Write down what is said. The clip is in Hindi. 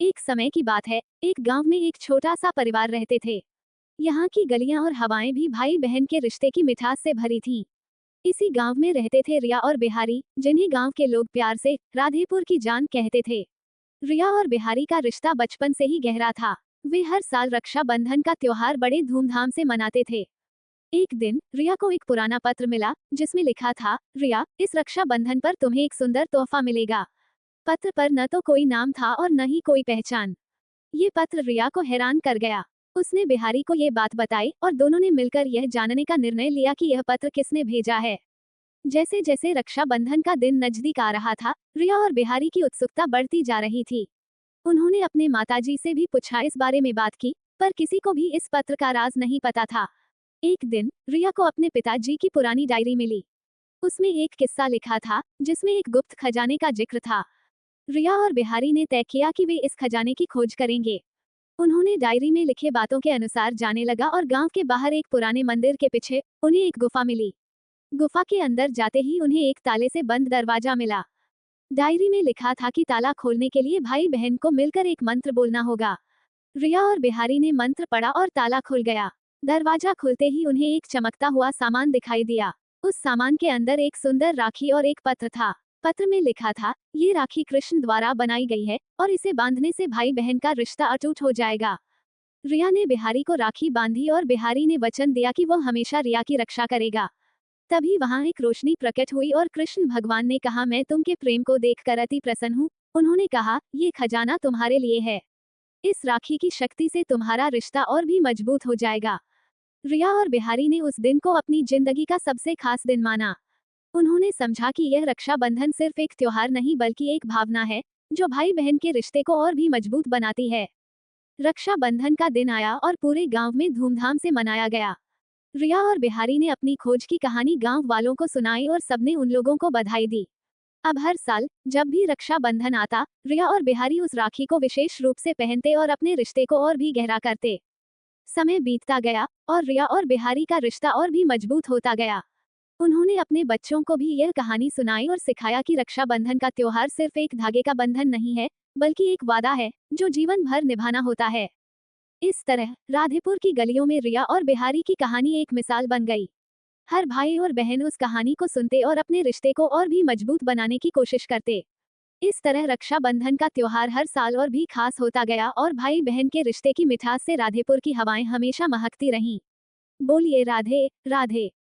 एक समय की बात है, एक गांव में एक छोटा सा परिवार रहते थे। यहाँ की गलियां और हवाएं भी भाई बहन के रिश्ते की मिठास से भरी थीं। इसी गांव में रहते थे रिया और बिहारी, जिन्हें गांव के लोग प्यार से राधेपुर की जान कहते थे। रिया और बिहारी का रिश्ता बचपन से ही गहरा था। वे हर साल रक्षाबंधन का त्योहार बड़े धूमधाम से मनाते थे। एक दिन रिया को एक पुराना पत्र मिला, जिसमें लिखा था, रिया, इस रक्षाबंधन पर तुम्हें एक सुंदर तोहफा मिलेगा। पत्र पर न तो कोई नाम था और न ही कोई पहचान। ये पत्र रिया को हैरान कर गया। उसने बिहारी को ये बात बताई और दोनों ने मिलकर यह जानने का निर्णय लिया कि यह पत्र किसने भेजा है। जैसे जैसे रक्षाबंधन का दिन नजदीक आ रहा था, रिया और बिहारी की उत्सुकता बढ़ती जा रही थी। उन्होंने अपने माताजी से भी पूछा, इस बारे में बात की, पर किसी को भी इस पत्र का राज नहीं पता था। एक दिन रिया को अपने पिताजी की पुरानी डायरी मिली। उसमें एक किस्सा लिखा था, जिसमें एक गुप्त खजाने का जिक्र था। रिया और बिहारी ने तय किया कि वे इस खजाने की खोज करेंगे। उन्होंने डायरी में लिखे बातों के अनुसार जाने लगा और गांव के बाहर एक पुराने मंदिर के पीछे उन्हें एक गुफा मिली। गुफा के अंदर जाते ही उन्हें एक ताले से बंद दरवाजा मिला। डायरी में लिखा था कि ताला खोलने के लिए भाई बहन को मिलकर एक मंत्र बोलना होगा। रिया और बिहारी ने मंत्र पढ़ा और ताला खुल गया। दरवाजा खुलते ही उन्हें एक चमकता हुआ सामान दिखाई दिया। उस सामान के अंदर एक सुंदर राखी और एक पत्र था। पत्र में लिखा था, ये राखी कृष्ण द्वारा बनाई गई है और इसे बांधने से भाई बहन का रिश्ता अटूट हो जाएगा। रिया ने बिहारी को राखी बांधी और बिहारी ने वचन दिया कि वो हमेशा रिया की रक्षा करेगा। तभी वहां एक रोशनी प्रकट हुई और कृष्ण भगवान ने कहा, मैं तुमके प्रेम को देखकर अति प्रसन्न हूँ। उन्होंने कहा, ये खजाना तुम्हारे लिए है। इस राखी की शक्ति से तुम्हारा रिश्ता और भी मजबूत हो जाएगा। रिया और बिहारी ने उस दिन को अपनी जिंदगी का सबसे खास दिन माना। उन्होंने समझा कि यह रक्षाबंधन सिर्फ एक त्योहार नहीं बल्कि एक भावना है, जो भाई बहन के रिश्ते को और भी मजबूत बनाती है। रक्षाबंधन का दिन आया और पूरे गांव में धूमधाम से मनाया गया। रिया और बिहारी ने अपनी खोज की कहानी गांव वालों को सुनाई और सबने उन लोगों को बधाई दी। अब हर साल जब भी रक्षाबंधन आता, रिया और बिहारी उस राखी को विशेष रूप से पहनते और अपने रिश्ते को और भी गहरा करते। समय बीतता गया और रिया और बिहारी का रिश्ता और भी मजबूत होता गया। उन्होंने अपने बच्चों को भी यह कहानी सुनाई और सिखाया कि रक्षाबंधन का त्योहार सिर्फ एक धागे का बंधन नहीं है, बल्कि एक वादा है, जो जीवन भर निभाना होता है। इस तरह राधेपुर की गलियों में रिया और बिहारी की कहानी एक मिसाल बन गई। हर भाई और बहन उस कहानी को सुनते और अपने रिश्ते को और भी मजबूत बनाने की कोशिश करते। इस तरह रक्षाबंधन का त्योहार हर साल और भी खास होता गया और भाई बहन के रिश्ते की मिठास से राधेपुर की हवाएं हमेशा महकती रहीं। बोलिए राधे राधे।